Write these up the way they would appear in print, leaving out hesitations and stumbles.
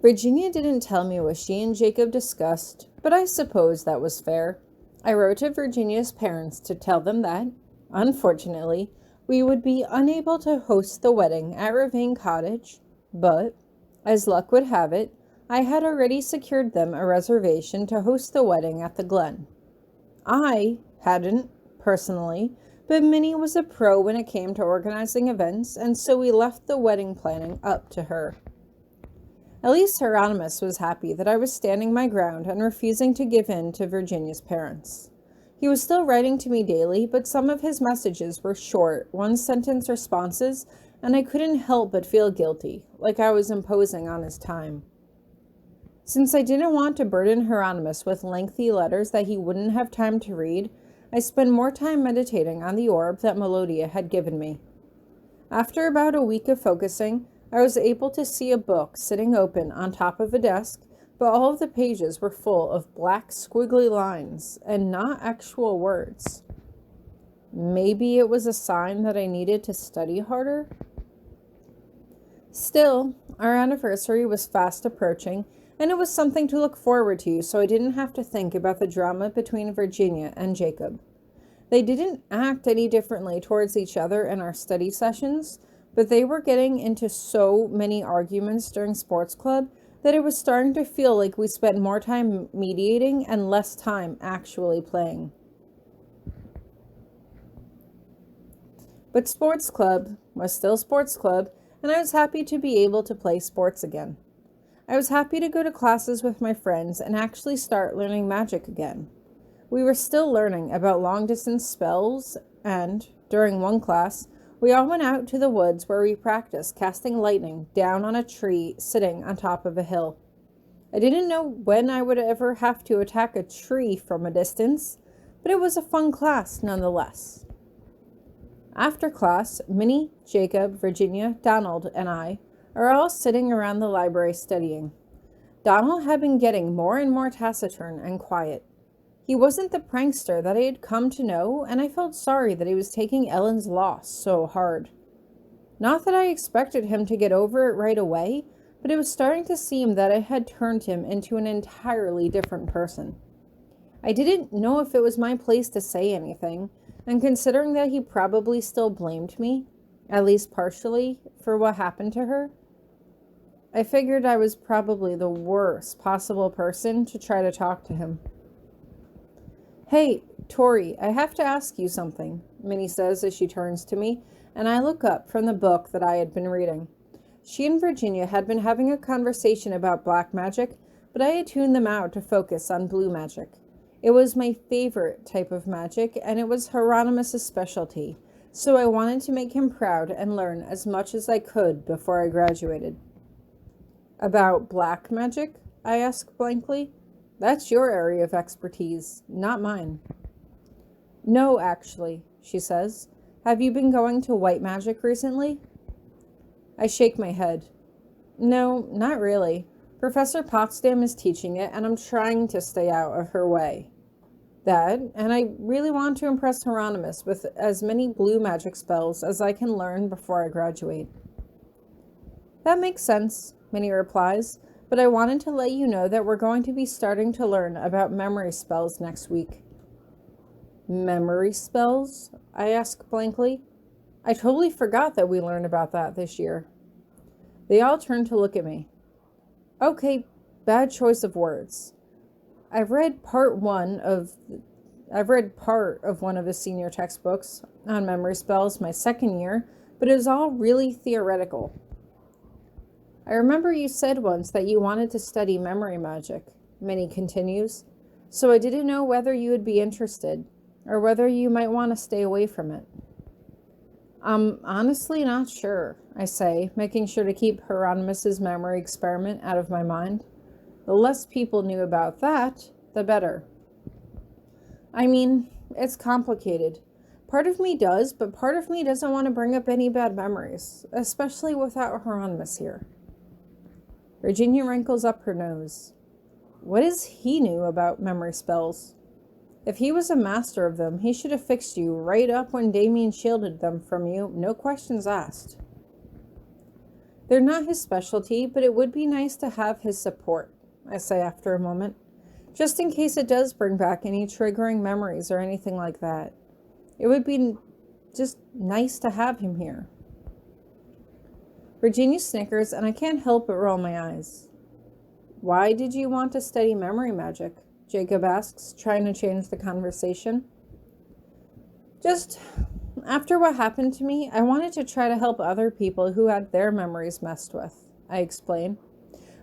Virginia didn't tell me what she and Jacob discussed, but I suppose that was fair. I wrote to Virginia's parents to tell them that, unfortunately, we would be unable to host the wedding at Ravine Cottage, but, as luck would have it, I had already secured them a reservation to host the wedding at the Glen. I hadn't, personally, but Minnie was a pro when it came to organizing events, and so we left the wedding planning up to her. At least Hieronymous was happy that I was standing my ground and refusing to give in to Virginia's parents. He was still writing to me daily, but some of his messages were short, one-sentence responses, and I couldn't help but feel guilty, like I was imposing on his time. Since I didn't want to burden Hieronymous with lengthy letters that he wouldn't have time to read, I spent more time meditating on the orb that Melodia had given me. After about a week of focusing, I was able to see a book sitting open on top of a desk, but all of the pages were full of black squiggly lines and not actual words. Maybe it was a sign that I needed to study harder? Still, our anniversary was fast approaching, and it was something to look forward to, so I didn't have to think about the drama between Virginia and Jacob. They didn't act any differently towards each other in our study sessions, but they were getting into so many arguments during sports club that it was starting to feel like we spent more time mediating and less time actually playing. But sports club was still sports club, and I was happy to be able to play sports again. I was happy to go to classes with my friends and actually start learning magic again. We were still learning about long-distance spells, and, during one class, we all went out to the woods where we practiced casting lightning down on a tree sitting on top of a hill. I didn't know when I would ever have to attack a tree from a distance, but it was a fun class nonetheless. After class, Minnie, Jacob, Virginia, Donald, and I are all sitting around the library studying. Donald had been getting more and more taciturn and quiet. He wasn't the prankster that I had come to know, and I felt sorry that he was taking Ellen's loss so hard. Not that I expected him to get over it right away, but it was starting to seem that I had turned him into an entirely different person. I didn't know if it was my place to say anything, and considering that he probably still blamed me, at least partially, for what happened to her, I figured I was probably the worst possible person to try to talk to him. "Hey, Tori, I have to ask you something," Minnie says as she turns to me, and I look up from the book that I had been reading. She and Virginia had been having a conversation about black magic, but I had tuned them out to focus on blue magic. It was my favorite type of magic, and it was Hieronymus' specialty, so I wanted to make him proud and learn as much as I could before I graduated. "About black magic?" I asked blankly. "That's your area of expertise, not mine." "No, actually," she says. "Have you been going to white magic recently?" I shake my head. "No, not really. Professor Potsdam is teaching it, and I'm trying to stay out of her way. That, and I really want to impress Hieronymus with as many blue magic spells as I can learn before I graduate." "That makes sense," Minnie replies, "but I wanted to let you know that we're going to be starting to learn about memory spells next week." "Memory spells?" I ask blankly. I totally forgot that we learned about that this year. They all turn to look at me. Okay, bad choice of words. I've read part of one of his senior textbooks on memory spells my second year, but it was all really theoretical. "I remember you said once that you wanted to study memory magic," Minnie continues, "so I didn't know whether you would be interested, or whether you might want to stay away from it." "I'm honestly not sure," I say, making sure to keep Hieronymus' memory experiment out of my mind. The less people knew about that, the better. I mean, it's complicated. Part of me does, but part of me doesn't want to bring up any bad memories, especially without Hieronymus here. Virginia wrinkles up her nose. What is he knew about memory spells? If he was a master of them, he should have fixed you right up when Damien shielded them from you, no questions asked. They're not his specialty, but it would be nice to have his support, I say after a moment, just in case it does bring back any triggering memories or anything like that. It would be just nice to have him here. Virginia snickers, and I can't help but roll my eyes. Why did you want to study memory magic? Jacob asks, trying to change the conversation. Just after what happened to me, I wanted to try to help other people who had their memories messed with, I explain.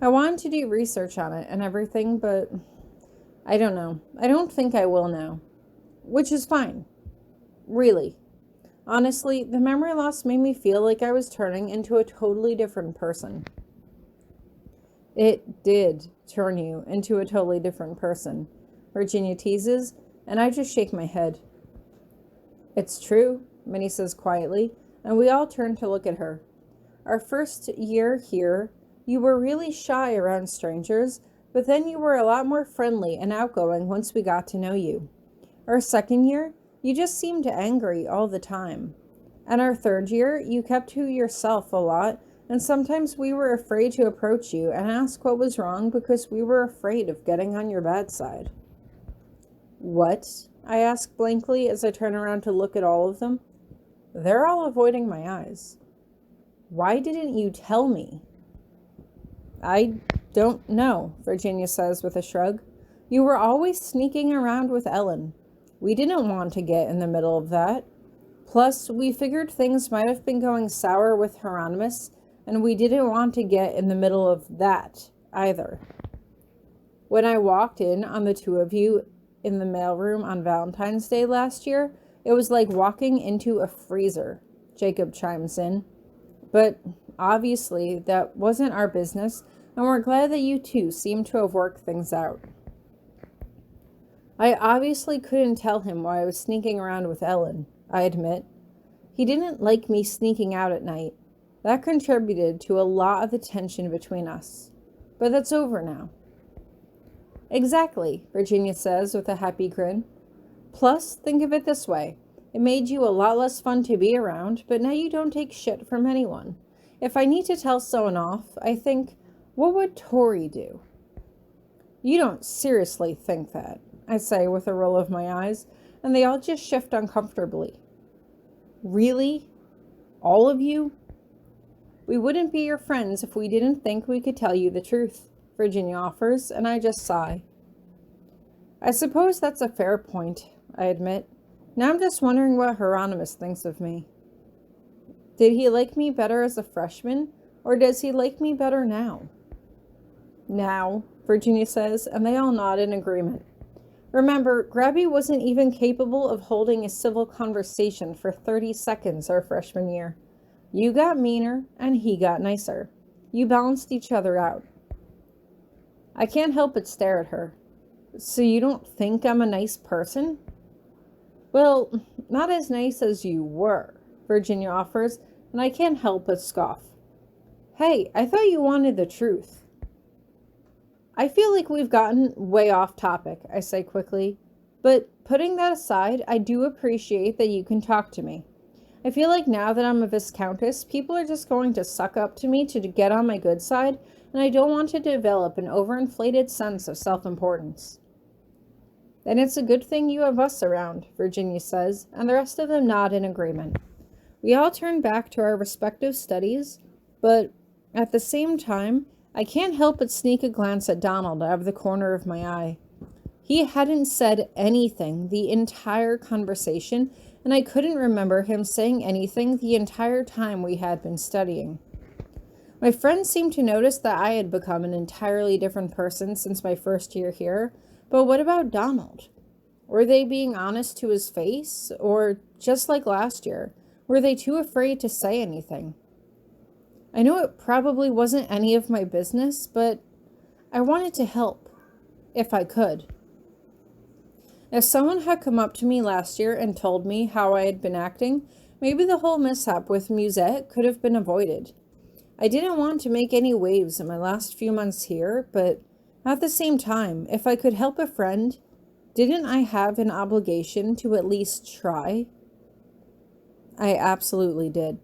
I wanted to do research on it and everything, but I don't know. I don't think I will now. Which is fine. Really. Honestly, the memory loss made me feel like I was turning into a totally different person. It did turn you into a totally different person, Virginia teases, and I just shake my head. It's true, Minnie says quietly, and we all turn to look at her. Our first year here, you were really shy around strangers, but then you were a lot more friendly and outgoing once we got to know you. Our second year, you just seemed angry all the time. And our third year, you kept to yourself a lot, and sometimes we were afraid to approach you and ask what was wrong because we were afraid of getting on your bad side. What? I ask blankly as I turn around to look at all of them. They're all avoiding my eyes. Why didn't you tell me? I don't know, Virginia says with a shrug. You were always sneaking around with Ellen. We didn't want to get in the middle of that. Plus, we figured things might have been going sour with Hieronymous, and we didn't want to get in the middle of that either. When I walked in on the two of you in the mailroom on Valentine's Day last year, it was like walking into a freezer, Jacob chimes in. But obviously, that wasn't our business, and we're glad that you two seem to have worked things out. I obviously couldn't tell him why I was sneaking around with Ellen, I admit. He didn't like me sneaking out at night. That contributed to a lot of the tension between us. But that's over now. Exactly, Virginia says with a happy grin. Plus, think of it this way. It made you a lot less fun to be around, but now you don't take shit from anyone. If I need to tell someone off, I think, what would Tori do? You don't seriously think that, I say with a roll of my eyes, and they all just shift uncomfortably. Really? All of you? We wouldn't be your friends if we didn't think we could tell you the truth, Virginia offers, and I just sigh. I suppose that's a fair point, I admit. Now I'm just wondering what Hieronymous thinks of me. Did he like me better as a freshman, or does he like me better now? Now, Virginia says, and they all nod in agreement. Remember, Grabby wasn't even capable of holding a civil conversation for 30 seconds our freshman year. You got meaner, and he got nicer. You balanced each other out. I can't help but stare at her. So you don't think I'm a nice person? Well, not as nice as you were, Virginia offers, and I can't help but scoff. Hey, I thought you wanted the truth. I feel like we've gotten way off topic, I say quickly. But putting that aside, I do appreciate that you can talk to me. I feel like now that I'm a Viscountess, people are just going to suck up to me to get on my good side, and I don't want to develop an overinflated sense of self-importance. Then it's a good thing you have us around, Virginia says, and the rest of them nod in agreement. We all turn back to our respective studies, but at the same time, I can't help but sneak a glance at Donald out of the corner of my eye. He hadn't said anything the entire conversation, and I couldn't remember him saying anything the entire time we had been studying. My friends seemed to notice that I had become an entirely different person since my first year here, but what about Donald? Were they being honest to his face, or just like last year, were they too afraid to say anything? I know it probably wasn't any of my business, but I wanted to help, if I could. If someone had come up to me last year and told me how I had been acting, maybe the whole mishap with Musette could have been avoided. I didn't want to make any waves in my last few months here, but at the same time, if I could help a friend, didn't I have an obligation to at least try? I absolutely did.